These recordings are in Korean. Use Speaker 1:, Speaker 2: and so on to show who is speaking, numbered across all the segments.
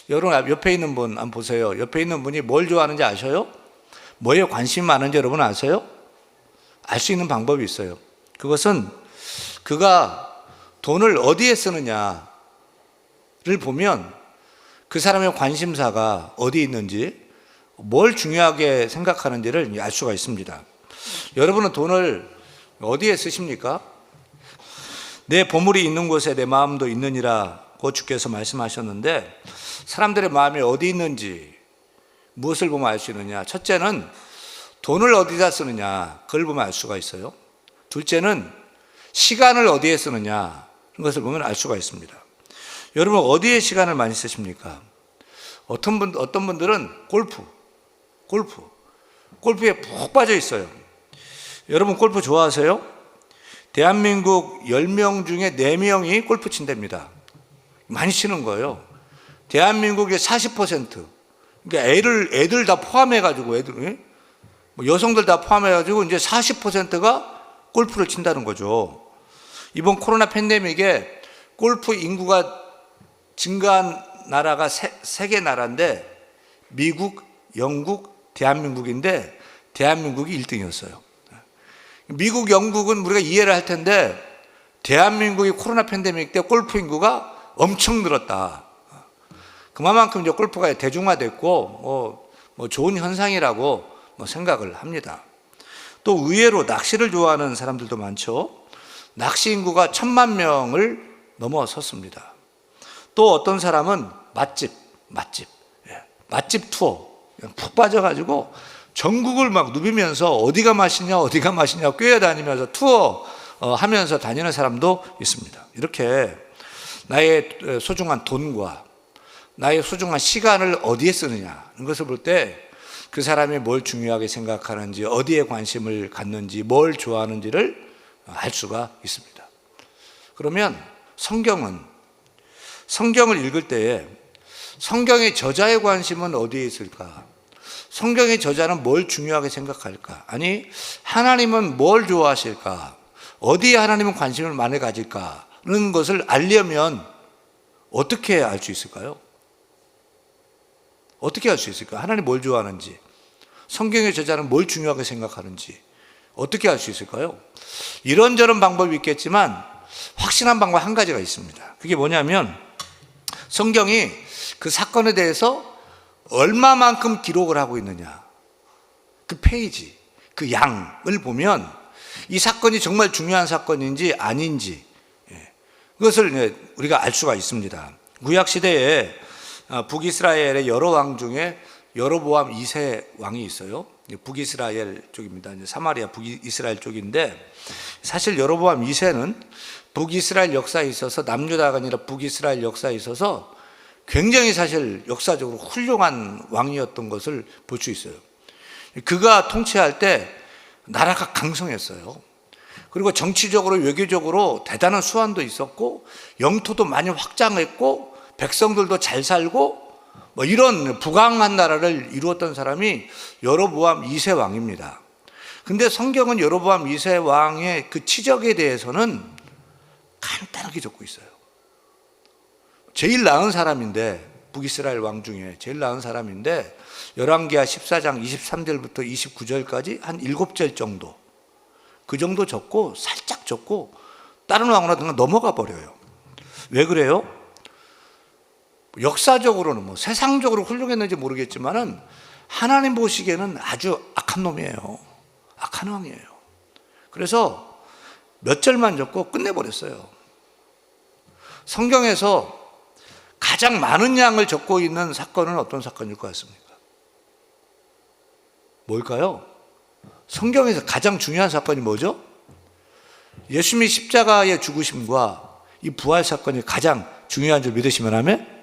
Speaker 1: 여러분 옆에 있는 분 한번 보세요. 옆에 있는 분이 뭘 좋아하는지 아셔요? 뭐에 관심이 많은지 여러분 아세요? 알 수 있는 방법이 있어요. 그것은 그가 돈을 어디에 쓰느냐를 보면 그 사람의 관심사가 어디 있는지, 뭘 중요하게 생각하는지를 알 수가 있습니다. 여러분은 돈을 어디에 쓰십니까? 내 보물이 있는 곳에 내 마음도 있느니라고 주께서 말씀하셨는데, 사람들의 마음이 어디 있는지 무엇을 보면 알 수 있느냐? 첫째는 돈을 어디다 쓰느냐, 그걸 보면 알 수가 있어요. 둘째는 시간을 어디에 쓰느냐, 그것을 보면 알 수가 있습니다. 여러분 어디에 시간을 많이 쓰십니까? 어떤 분들은 골프에 푹 빠져 있어요. 여러분 골프 좋아하세요? 대한민국 10명 중에 4명이 골프 친답니다. 많이 치는 거예요. 대한민국의 40%, 그러니까 애들 다 포함해가지고, 여성들 다 포함해가지고 이제 40%가 골프를 친다는 거죠. 이번 코로나 팬데믹에 골프 인구가 증가한 나라가 세 개 나라인데, 미국, 영국, 대한민국인데 대한민국이 1등이었어요. 미국, 영국은 우리가 이해를 할 텐데, 대한민국이 코로나 팬데믹 때 골프 인구가 엄청 늘었다. 그만큼 이제 골프가 대중화됐고, 좋은 현상이라고 생각을 합니다. 또 의외로 낚시를 좋아하는 사람들도 많죠. 낚시 인구가 1000만 명을 넘어섰습니다. 또 어떤 사람은 맛집 투어 푹 빠져가지고 전국을 막 누비면서 어디가 맛있냐 꿰어다니면서 투어 하면서 다니는 사람도 있습니다. 이렇게 나의 소중한 돈과 나의 소중한 시간을 어디에 쓰느냐, 이것을 볼 때 그 사람이 뭘 중요하게 생각하는지, 어디에 관심을 갖는지, 뭘 좋아하는지를 알 수가 있습니다. 그러면 성경을 읽을 때에 성경의 저자의 관심은 어디에 있을까? 성경의 저자는 뭘 중요하게 생각할까? 아니, 하나님은 뭘 좋아하실까? 어디에 하나님은 관심을 많이 가질까는 것을 알려면 어떻게 알 수 있을까요? 어떻게 알 수 있을까? 하나님 뭘 좋아하는지, 성경의 저자는 뭘 중요하게 생각하는지 어떻게 알 수 있을까요? 이런저런 방법이 있겠지만 확실한 방법 한 가지가 있습니다. 그게 뭐냐면, 성경이 그 사건에 대해서 얼마만큼 기록을 하고 있느냐, 그 페이지, 그 양을 보면 이 사건이 정말 중요한 사건인지 아닌지, 그것을 우리가 알 수가 있습니다. 구약시대에 북이스라엘의 여러 왕 중에 여로보암 2세 왕이 있어요. 북이스라엘 쪽입니다. 사마리아 북이스라엘 쪽인데, 사실 여로보암 2세는 북이스라엘 역사에 있어서, 남유다가 아니라 북이스라엘 역사에 있어서 굉장히 사실 역사적으로 훌륭한 왕이었던 것을 볼 수 있어요. 그가 통치할 때 나라가 강성했어요. 그리고 정치적으로 외교적으로 대단한 수완도 있었고, 영토도 많이 확장했고, 백성들도 잘 살고, 이런 부강한 나라를 이루었던 사람이 여로보암 2세 왕입니다. 근데 성경은 여로보암 2세 왕의 그 치적에 대해서는 간단하게 적고 있어요. 제일 나은 사람인데, 북이스라엘 왕 중에 제일 나은 사람인데, 열왕기하 14장 23절부터 29절까지 한 7절 정도, 그 정도 적고, 살짝 적고 다른 왕으로 그냥 넘어가 버려요. 왜 그래요? 역사적으로는 세상적으로 훌륭했는지 모르겠지만은 하나님 보시기에는 아주 악한 놈이에요. 악한 왕이에요. 그래서 몇 절만 적고 끝내버렸어요. 성경에서 가장 많은 양을 적고 있는 사건은 어떤 사건일 것 같습니까? 뭘까요? 성경에서 가장 중요한 사건이 뭐죠? 예수님이 십자가의 죽으심과 이 부활 사건이 가장 중요한 줄 믿으시면 하면?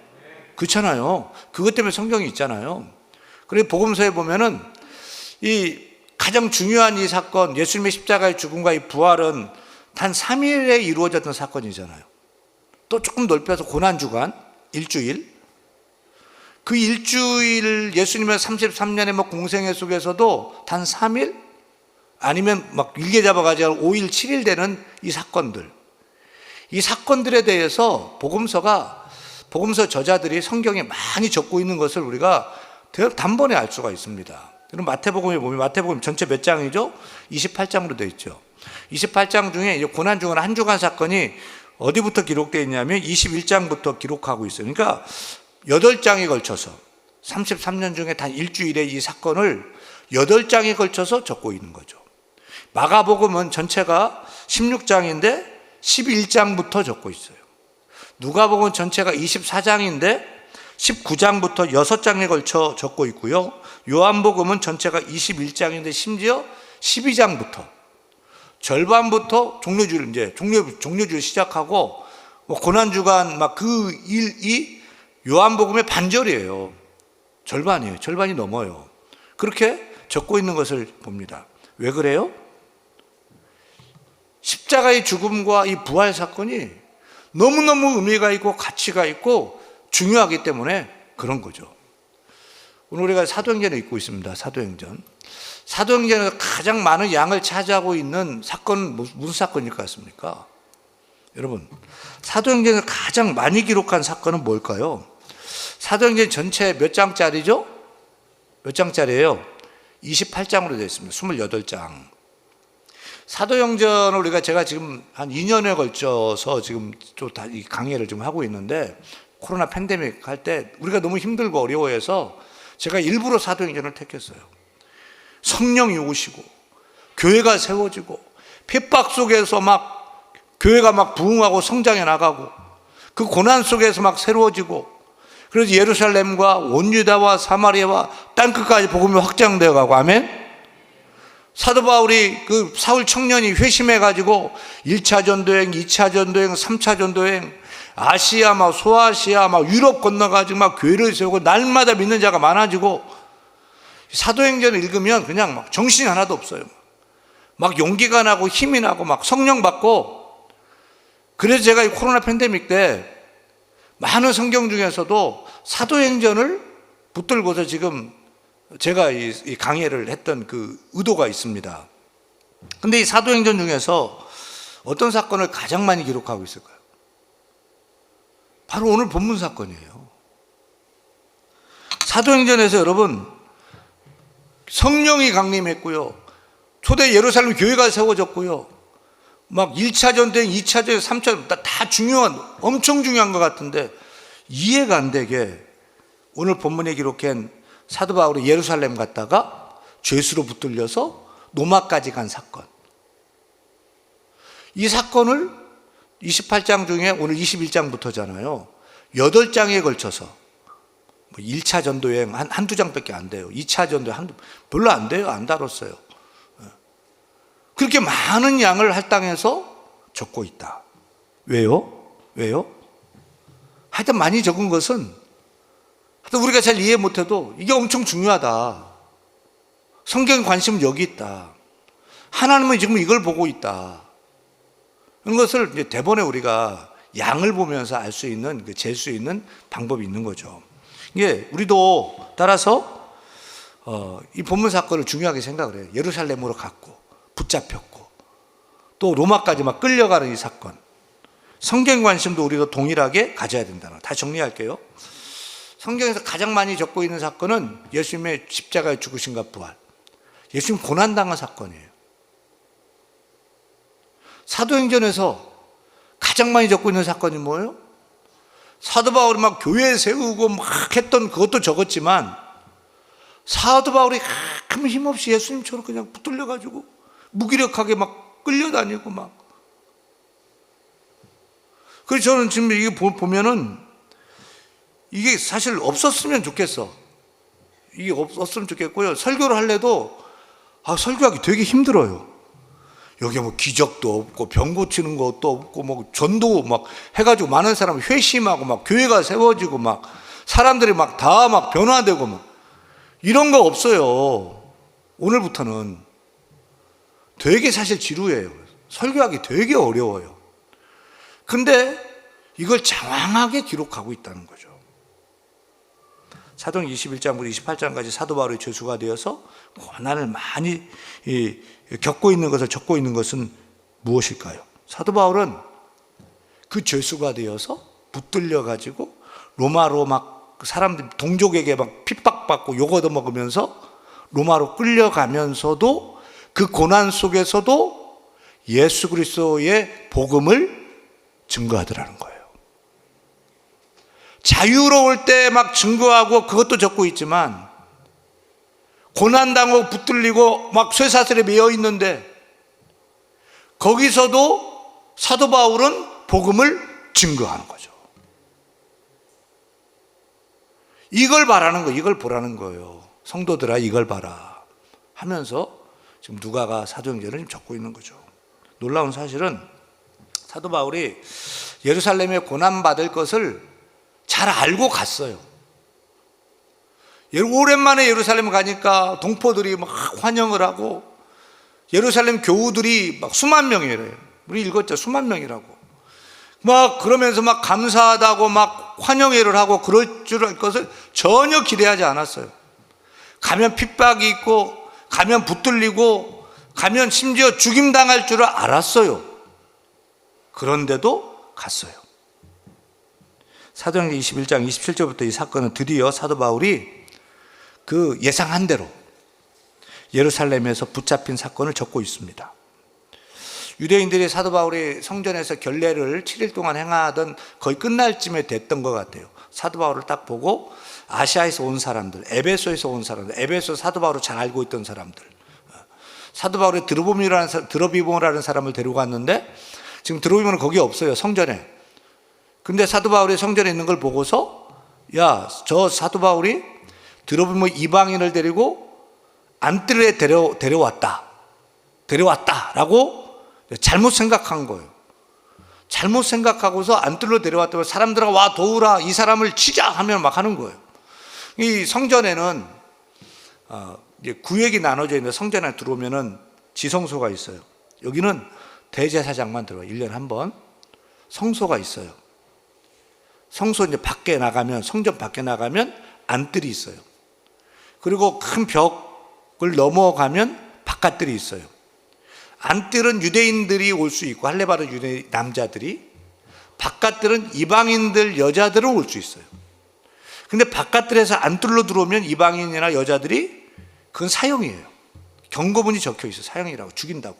Speaker 1: 그렇잖아요. 그것 때문에 성경이 있잖아요. 그래서 복음서에 보면은 이 가장 중요한 이 사건, 예수님의 십자가의 죽음과 이 부활은 단 3일에 이루어졌던 사건이잖아요. 또 조금 넓혀서 고난주간, 일주일. 그 일주일, 예수님의 33년의 공생애 속에서도 단 3일? 아니면 막 길게 잡아가지고 5일, 7일 되는 이 사건들. 이 사건들에 대해서 복음서가 복음서 저자들이 성경에 많이 적고 있는 것을 우리가 단번에 알 수가 있습니다. 그럼 마태복음에 보면 마태복음 전체 몇 장이죠? 28장으로 되어 있죠. 28장 중에 고난주간 한 주간 사건이 어디부터 기록되어 있냐면 21장부터 기록하고 있어요. 그러니까 8장에 걸쳐서 33년 중에 단 일주일에 이 사건을 8장에 걸쳐서 적고 있는 거죠. 마가복음은 전체가 16장인데 11장부터 적고 있어요. 누가복음은 전체가 24장인데 19장부터 6장에 걸쳐 적고 있고요. 요한복음은 전체가 21장인데 심지어 12장부터 절반부터 종료주일 시작하고 고난주간 그 일이 요한복음의 반절이에요. 절반이에요. 절반이 넘어요. 그렇게 적고 있는 것을 봅니다. 왜 그래요? 십자가의 죽음과 이 부활 사건이 너무너무 의미가 있고 가치가 있고 중요하기 때문에 그런 거죠. 오늘 우리가 사도행전을 읽고 있습니다. 사도행전에서 가장 많은 양을 차지하고 있는 사건은 무슨 사건일 것 같습니까? 여러분, 사도행전을 가장 많이 기록한 사건은 뭘까요? 사도행전 전체 몇 장짜리죠? 몇 장짜리예요? 28장으로 되어 있습니다. 28장. 사도행전을 제가 지금 한 2년에 걸쳐서 지금 또 이 강의를 좀 하고 있는데, 코로나 팬데믹 할 때 우리가 너무 힘들고 어려워해서 제가 일부러 사도행전을 택했어요. 성령이 오시고 교회가 세워지고 핍박 속에서 교회가 부흥하고 성장해 나가고 그 고난 속에서 새로워지고, 그래서 예루살렘과 온 유다와 사마리아와 땅끝까지 복음이 확장되어 가고, 아멘. 사도 바울이 그 사울 청년이 회심해 가지고 1차 전도행, 2차 전도행, 3차 전도행, 아시아 소아시아 유럽 건너가지고 교회를 세우고 날마다 믿는 자가 많아지고, 사도행전을 읽으면 그냥 정신이 하나도 없어요. 용기가 나고 힘이 나고 성령 받고. 그래서 제가 이 코로나 팬데믹 때 많은 성경 중에서도 사도행전을 붙들고서 지금 제가 이 강의를 했던 그 의도가 있습니다. 근데 이 사도행전 중에서 어떤 사건을 가장 많이 기록하고 있을까요? 바로 오늘 본문 사건이에요. 사도행전에서 여러분, 성령이 강림했고요, 초대 예루살렘 교회가 세워졌고요, 1차 전쟁, 2차 전쟁, 3차 전쟁 다 중요한, 엄청 중요한 것 같은데 이해가 안 되게 오늘 본문에 기록한 사도 바울이 예루살렘 갔다가 죄수로 붙들려서 로마까지 간 사건, 이 사건을 28장 중에 오늘 21장부터잖아요. 8장에 걸쳐서 1차 전도여행 한두 장밖에 안 돼요. 2차 전도여행 별로 안 돼요. 안 다뤘어요. 그렇게 많은 양을 할당해서 적고 있다. 왜요? 하여튼 많이 적은 것은 하여튼 우리가 잘 이해 못해도 이게 엄청 중요하다. 성경 관심은 여기 있다. 하나님은 지금 이걸 보고 있다. 이런 것을 이제 대본에 우리가 양을 보면서 알 수 있는, 잴 수 있는 방법이 있는 거죠. 이게 우리도 따라서 이 본문 사건을 중요하게 생각을 해요. 예루살렘으로 갔고 붙잡혔고 또 로마까지 끌려가는 이 사건, 성경 관심도 우리가 동일하게 가져야 된다는 거. 다시 정리할게요. 성경에서 가장 많이 적고 있는 사건은 예수님의 십자가에 죽으심과 부활, 예수님 고난당한 사건이에요. 사도행전에서 가장 많이 적고 있는 사건이 뭐예요? 사도 바울이 교회 세우고 했던 그것도 적었지만, 사도 바울이 아무 힘없이 예수님처럼 그냥 붙들려가지고 무기력하게 끌려다니고 그래서 저는 지금 이게 보면은 이게 사실 없었으면 좋겠어. 이게 없었으면 좋겠고요. 설교를 할래도 설교하기 되게 힘들어요. 여기 기적도 없고 병 고치는 것도 없고 전도 해가지고 많은 사람이 회심하고 교회가 세워지고 사람들이 다 변화되고 이런 거 없어요. 오늘부터는 되게 사실 지루해요. 설교하기 되게 어려워요. 근데 이걸 장황하게 기록하고 있다는 거죠. 사도행 21장부터 28장까지 사도 바울의 죄수가 되어서 고난을 많이 겪고 있는 것을 적고 있는 것은 무엇일까요? 사도 바울은 그 죄수가 되어서 붙들려 가지고 로마로 막 사람들 동족에게 막 핍박받고 욕 얻어먹으면서 로마로 끌려가면서도 그 고난 속에서도 예수 그리스도의 복음을 증거하더라는 거예요. 자유로울 때 막 증거하고 그것도 적고 있지만 고난당하고 붙들리고 막 쇠사슬에 매여 있는데 거기서도 사도 바울은 복음을 증거하는 거죠. 이걸 바라는 거예요. 이걸 보라는 거예요. 성도들아 이걸 봐라 하면서 지금 누가가 사도행전을 지금 적고 있는 거죠. 놀라운 사실은 사도 바울이 예루살렘에 고난받을 것을 잘 알고 갔어요. 오랜만에 예루살렘 가니까 동포들이 막 환영을 하고 예루살렘 교우들이 막 수만 명이래요. 우리 읽었죠. 수만 명이라고. 막 그러면서 막 감사하다고 막 환영회를 하고 그럴 줄 알 것을 전혀 기대하지 않았어요. 가면 핍박이 있고 가면 붙들리고 가면 심지어 죽임당할 줄을 알았어요. 그런데도 갔어요. 사도행전 21장 27절부터 이 사건은 드디어 사도 바울이 그 예상한 대로 예루살렘에서 붙잡힌 사건을 적고 있습니다. 유대인들이 사도 바울이 성전에서 결례를 7일 동안 행하던 거의 끝날 쯤에 됐던 것 같아요. 사도 바울을 딱 보고 아시아에서 온 사람들, 에베소에서 온 사람들, 에베소 사도 바울을 잘 알고 있던 사람들, 사도 바울의 드로비모라는 사람을 데리고 갔는데 지금 드로비모는 거기 없어요. 성전에. 근데 사도 바울이 성전에 있는 걸 보고서 야, 저 사도 바울이 드로비모 이방인을 데리고 안뜰에 데려왔다라고 잘못 생각한 거예요. 잘못 생각하고서 안뜰로 데려왔다고 사람들아 와 도우라 이 사람을 치자 하면 막 하는 거예요. 이 성전에는 구역이 나눠져 있는데 성전에 들어오면은 지성소가 있어요. 여기는 대제사장만 들어와요. 1년에 한 번 성소가 있어요. 성소 이제 밖에 나가면 성전 밖에 나가면 안뜰이 있어요. 그리고 큰 벽을 넘어가면 바깥뜰이 있어요. 안뜰은 유대인들이 올 수 있고 할레바르 유대 남자들이, 바깥뜰은 이방인들 여자들은 올 수 있어요. 근데 바깥뜰에서 안뜰로 들어오면 이방인이나 여자들이 그건 사형이에요. 경고문이 적혀 있어요. 사형이라고, 죽인다고.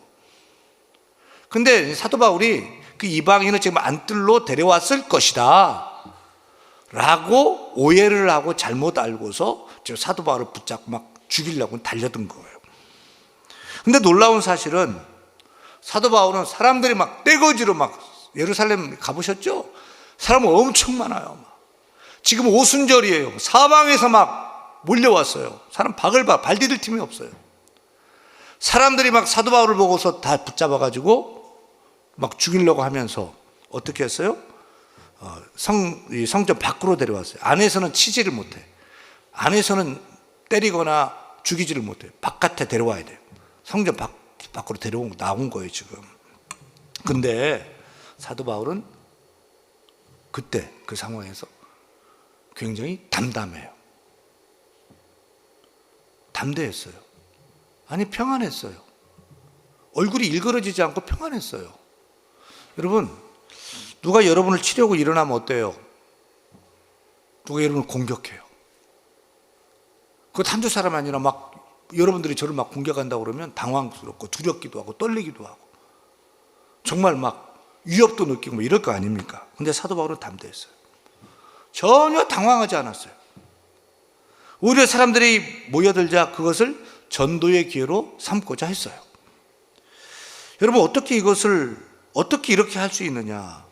Speaker 1: 근데 사도 바울이 그 이방인을 지금 안뜰로 데려왔을 것이다 라고 오해를 하고 잘못 알고서 지금 사도 바울을 붙잡고 막 죽이려고 달려든 거예요. 근데 놀라운 사실은 사도 바울은 사람들이 막 떼거지로 막 예루살렘 가보셨죠? 사람 엄청 많아요. 지금 오순절이에요. 사방에서 막 몰려왔어요. 사람 바글바글 발 디딜 틈이 없어요. 사람들이 막 사도 바울을 보고서 다 붙잡아가지고 막 죽이려고 하면서 어떻게 했어요? 성전 밖으로 데려왔어요. 안에서는 치지를 못해. 안에서는 때리거나 죽이지를 못해. 바깥에 데려와야 돼요. 성전 밖으로 나온 거예요 지금. 근데 사도 바울은 그때 그 상황에서 굉장히 담담해요. 담대했어요. 아니 평안했어요. 얼굴이 일그러지지 않고 평안했어요. 여러분, 누가 여러분을 치려고 일어나면 어때요? 누가 여러분을 공격해요. 그것 한두 사람 아니라 막 여러분들이 저를 막 공격한다고 그러면 당황스럽고 두렵기도 하고 떨리기도 하고 정말 막 위협도 느끼고 뭐 이럴 거 아닙니까? 근데 사도 바울은 담대했어요. 전혀 당황하지 않았어요. 오히려 사람들이 모여들자 그것을 전도의 기회로 삼고자 했어요. 여러분, 어떻게 이렇게 할 수 있느냐?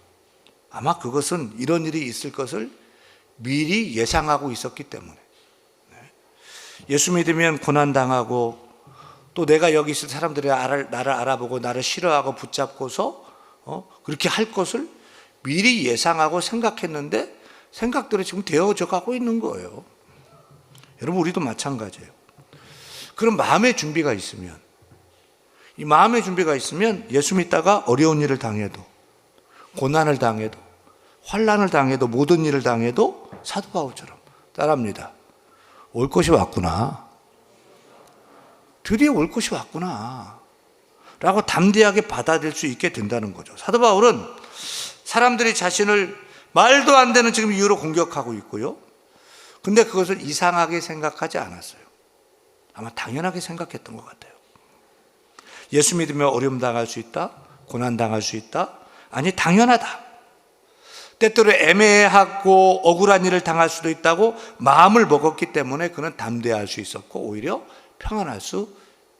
Speaker 1: 아마 그것은 이런 일이 있을 것을 미리 예상하고 있었기 때문에. 예수 믿으면 고난당하고 또 내가 여기 있을 사람들이 나를 알아보고 나를 싫어하고 붙잡고서 그렇게 할 것을 미리 예상하고 생각했는데 생각대로 지금 되어져 가고 있는 거예요. 여러분, 우리도 마찬가지예요. 그런 마음의 준비가 있으면, 이 마음의 준비가 있으면 예수 믿다가 어려운 일을 당해도, 고난을 당해도, 환난을 당해도, 모든 일을 당해도 사도 바울처럼 따라합니다. 올 것이 왔구나. 드디어 올 것이 왔구나 라고 담대하게 받아들일 수 있게 된다는 거죠. 사도 바울은 사람들이 자신을 말도 안 되는 지금 이유로 공격하고 있고요. 근데 그것을 이상하게 생각하지 않았어요. 아마 당연하게 생각했던 것 같아요. 예수 믿으면 어려움 당할 수 있다? 고난 당할 수 있다? 아니, 당연하다. 때때로 애매하고 억울한 일을 당할 수도 있다고 마음을 먹었기 때문에 그는 담대할 수 있었고 오히려 평안할 수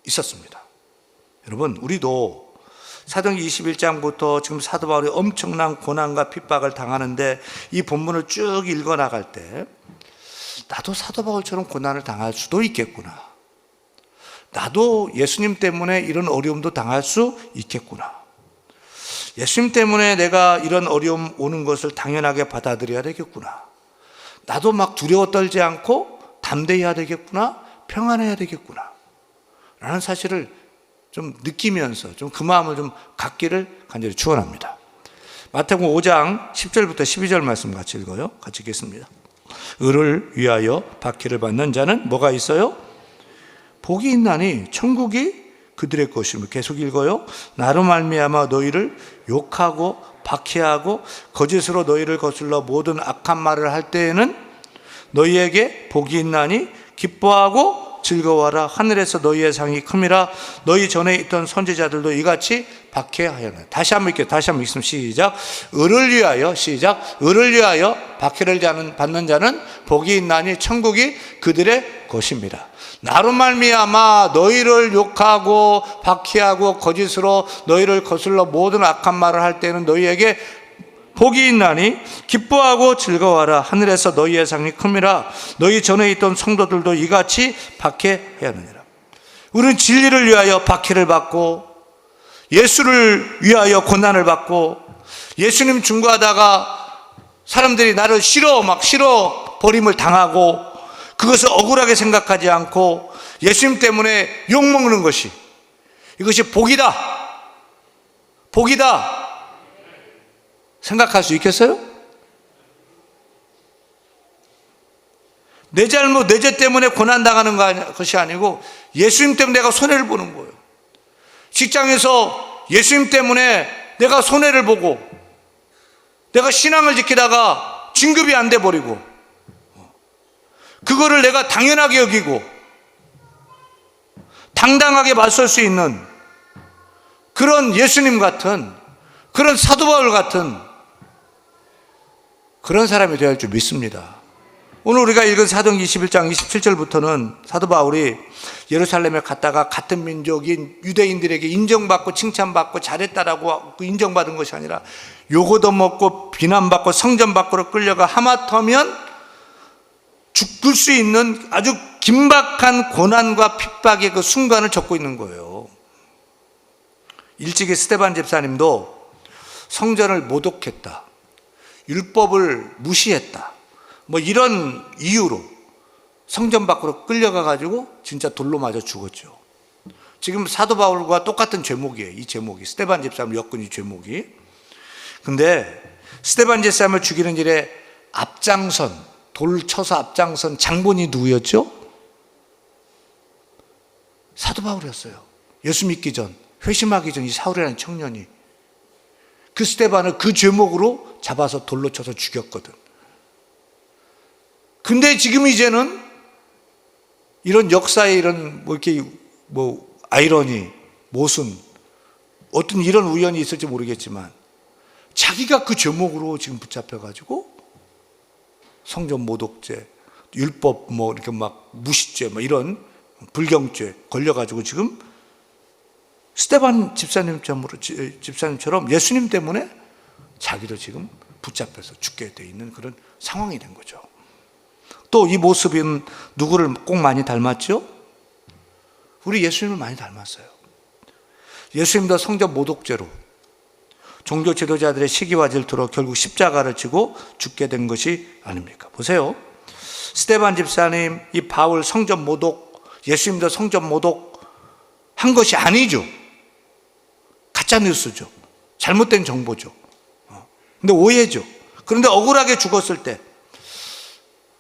Speaker 1: 있었습니다. 여러분, 우리도 사도행전 21장부터 지금 사도 바울이 엄청난 고난과 핍박을 당하는데 이 본문을 쭉 읽어나갈 때 나도 사도 바울처럼 고난을 당할 수도 있겠구나. 나도 예수님 때문에 이런 어려움도 당할 수 있겠구나. 예수님 때문에 내가 이런 어려움 오는 것을 당연하게 받아들여야 되겠구나. 나도 막 두려워 떨지 않고 담대해야 되겠구나. 평안해야 되겠구나. 라는 사실을 좀 느끼면서 좀 그 마음을 좀 갖기를 간절히 축원합니다. 마태복음 5장 10절부터 12절 말씀 같이 읽어요. 같이 읽겠습니다. 의를 위하여 박해를 받는 자는 뭐가 있어요? 복이 있나니 천국이 그들의 것이며, 계속 읽어요. 나로 말미암아 너희를 욕하고 박해하고 거짓으로 너희를 거슬러 모든 악한 말을 할 때에는 너희에게 복이 있나니 기뻐하고 즐거워하라. 하늘에서 너희의 상이 큼이라. 너희 전에 있던 선지자들도 이같이 박해하였네. 다시 한번 읽겠습니다. 시작. 의를 위하여, 시작. 의를 위하여 박해를 받는 자는 복이 있나니 천국이 그들의 것입니다. 나로 말미암아 너희를 욕하고 박해하고 거짓으로 너희를 거슬러 모든 악한 말을 할 때는 너희에게 복이 있나니 기뻐하고 즐거워하라. 하늘에서 너희의 상이 큼이라. 너희 전에 있던 성도들도 이같이 박해하였느니라. 우리는 진리를 위하여 박해를 받고 예수를 위하여 고난을 받고 예수님 중과하다가 사람들이 나를 싫어 버림을 당하고 그것을 억울하게 생각하지 않고 예수님 때문에 욕먹는 것이, 이것이 복이다 생각할 수 있겠어요? 내 잘못, 내 죄 때문에 고난당하는 것이 아니고 예수님 때문에 내가 손해를 보는 거예요. 직장에서 예수님 때문에 내가 손해를 보고 내가 신앙을 지키다가 진급이 안 돼 버리고 그거를 내가 당연하게 여기고 당당하게 맞설 수 있는 그런 예수님 같은, 그런 사도 바울 같은 그런 사람이 되어야 할 줄 믿습니다. 오늘 우리가 읽은 사도행전 21장 27절부터는 사도 바울이 예루살렘에 갔다가 같은 민족인 유대인들에게 인정받고 칭찬받고 잘했다라고 인정받은 것이 아니라 욕도 먹고 비난받고 성전 밖으로 끌려가 하마터면 죽을 수 있는 아주 긴박한 고난과 핍박의 그 순간을 겪고 있는 거예요. 일찍이 스데반 집사님도 성전을 모독했다, 율법을 무시했다, 뭐 이런 이유로 성전 밖으로 끌려가 가지고 진짜 돌로 맞아 죽었죠. 지금 사도 바울과 똑같은 제목이에요. 이 제목이 스데반 집사님 엮은 이 제목이. 근데 스데반 집사님을 죽이는 일에 앞장선, 돌 쳐서 앞장선 장본이 누구였죠? 사도 바울이었어요. 예수 믿기 전, 회심하기 전 이 사울이라는 청년이 그 스데반을 그 죄목으로 잡아서 돌로 쳐서 죽였거든. 근데 지금 이제는 이런 역사에 이런 이렇게 아이러니, 모순, 어떤 이런 우연이 있을지 모르겠지만 자기가 그 죄목으로 지금 붙잡혀가지고 성전 모독죄, 율법 이렇게 막 무시죄, 이런 불경죄 걸려가지고 지금 스데반 집사님처럼 예수님 때문에 자기도 지금 붙잡혀서 죽게 돼 있는 그런 상황이 된 거죠. 또 이 모습은 누구를 꼭 많이 닮았죠? 우리 예수님을 많이 닮았어요. 예수님도 성전 모독죄로 종교 지도자들의 시기와 질투로 결국 십자가를 지고 죽게 된 것이 아닙니까? 보세요. 스데반 집사님, 이 바울 성전 모독, 예수님도 성전 모독 한 것이 아니죠. 가짜 뉴스죠. 잘못된 정보죠. 근데 오해죠. 그런데 억울하게 죽었을 때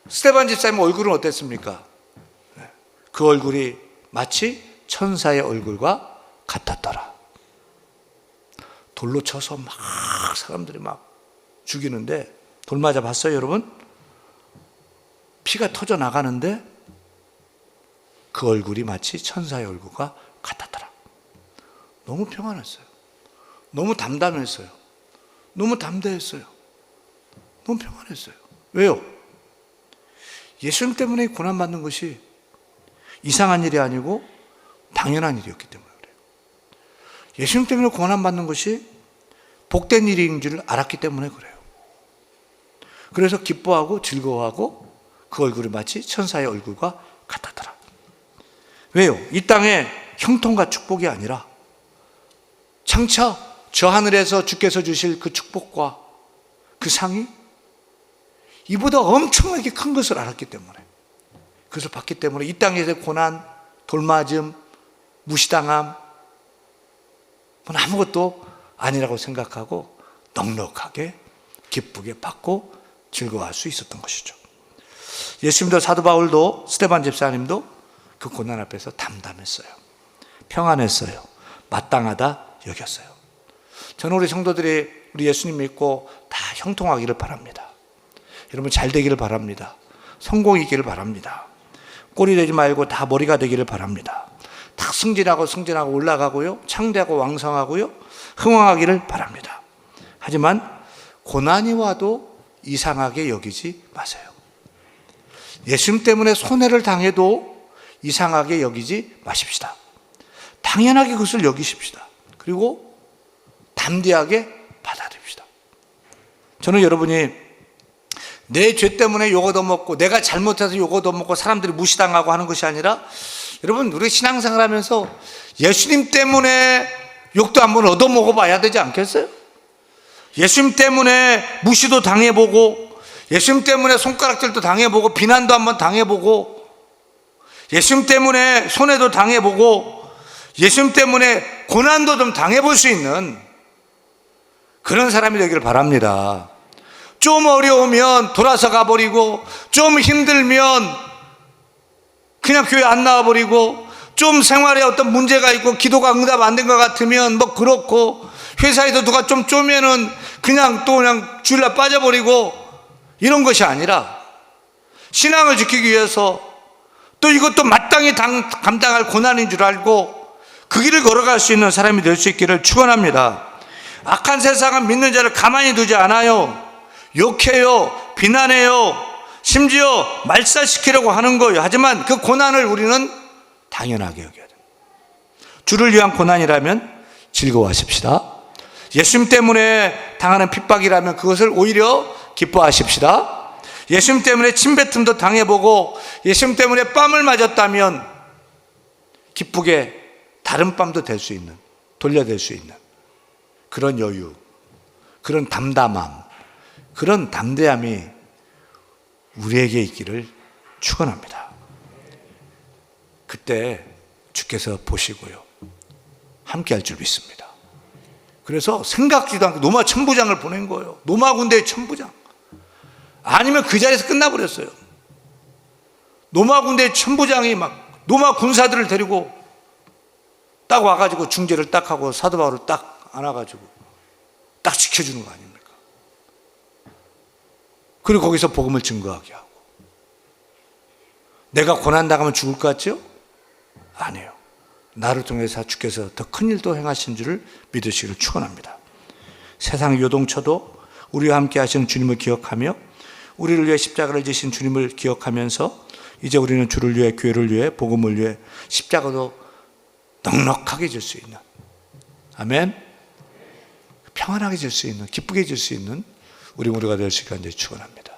Speaker 1: 스데반 집사님 얼굴은 어땠습니까? 그 얼굴이 마치 천사의 얼굴과 같았더라. 돌로 쳐서 막 사람들이 막 죽이는데 돌 맞아 봤어요, 여러분? 피가 터져 나가는데 그 얼굴이 마치 천사의 얼굴과 같았더라. 너무 평안했어요. 너무 담담했어요. 너무 담대했어요. 너무 평안했어요. 왜요? 예수님 때문에 고난받는 것이 이상한 일이 아니고 당연한 일이었기 때문에 그래요. 예수님 때문에 고난받는 것이 복된 일인 줄 알았기 때문에 그래요. 그래서 기뻐하고 즐거워하고 그 얼굴이 마치 천사의 얼굴과 같았더라. 왜요? 이 땅의 형통과 축복이 아니라 장차 저 하늘에서 주께서 주실 그 축복과 그 상이 이보다 엄청나게 큰 것을 알았기 때문에, 그것을 봤기 때문에 이 땅에서의 고난, 돌맞음, 무시당함 그건 아무것도 아니라고 생각하고 넉넉하게 기쁘게 받고 즐거워할 수 있었던 것이죠. 예수님도 사도 바울도 스데반 집사님도 그 고난 앞에서 담담했어요. 평안했어요. 마땅하다 여겼어요. 저는 우리 성도들이 우리 예수님 믿고 다 형통하기를 바랍니다. 여러분 잘 되기를 바랍니다. 성공 있기를 바랍니다. 꼴이 되지 말고 다 머리가 되기를 바랍니다. 다 승진하고 올라가고요. 창대하고 왕성하고요. 흥왕하기를 바랍니다. 하지만 고난이 와도 이상하게 여기지 마세요. 예수님 때문에 손해를 당해도 이상하게 여기지 마십시다. 당연하게 그것을 여기십시다. 그리고 담대하게 받아들입시다. 저는 여러분이 내 죄 때문에 욕 얻어먹고 내가 잘못해서 욕 얻어먹고 사람들이 무시당하고 하는 것이 아니라, 여러분 우리 신앙생활 하면서 예수님 때문에 욕도 한번 얻어먹어 봐야 되지 않겠어요? 예수님 때문에 무시도 당해보고, 예수님 때문에 손가락질도 당해보고, 비난도 한번 당해보고, 예수님 때문에 손해도 당해보고, 예수님 때문에 고난도 좀 당해볼 수 있는 그런 사람이 되기를 바랍니다. 좀 어려우면 돌아서 가버리고, 좀 힘들면 그냥 교회 안 나와버리고, 좀 생활에 어떤 문제가 있고 기도가 응답 안 된 것 같으면 뭐 그렇고, 회사에서 누가 좀 쪼면은 그냥 주일날 빠져버리고, 이런 것이 아니라 신앙을 지키기 위해서 또 이것도 마땅히 감당할 고난인 줄 알고 그 길을 걸어갈 수 있는 사람이 될 수 있기를 축원합니다. 악한 세상은 믿는 자를 가만히 두지 않아요. 욕해요, 비난해요, 심지어 말살시키려고 하는 거예요. 하지만 그 고난을 우리는 당연하게 여겨야 돼요. 주를 위한 고난이라면 즐거워하십시다. 예수님 때문에 당하는 핍박이라면 그것을 오히려 기뻐하십시다. 예수님 때문에 침뱉음도 당해보고 예수님 때문에 뺨을 맞았다면 기쁘게 다른 뺨도 될 수 있는, 돌려댈 수 있는 그런 여유, 그런 담담함, 그런 담대함이 우리에게 있기를 축원합니다. 그때 주께서 보시고요, 함께 할 줄 믿습니다. 그래서 생각지도 않게 노마 천부장을 보낸 거예요. 노마 군대의 천부장. 아니면 그 자리에서 끝나버렸어요. 노마 군대의 천부장이 막 노마 군사들을 데리고 딱 와가지고 중재를 딱 하고 사도 바울을 딱 안아가지고 딱 지켜주는 거 아닙니까? 그리고 거기서 복음을 증거하게 하고. 내가 고난당하면 죽을 것 같죠? 아니에요. 나를 통해서 주께서 더 큰 일도 행하신 줄을 믿으시기를 축원합니다. 세상 요동쳐도 우리와 함께 하시는 주님을 기억하며 우리를 위해 십자가를 지신 주님을 기억하면서 이제 우리는 주를 위해, 교회를 위해, 복음을 위해 십자가도 넉넉하게 질 수 있는, 아멘, 평안하게 질 수 있는, 기쁘게 질 수 있는 우리 모두가 될 수 있게 하는 데 축원합니다.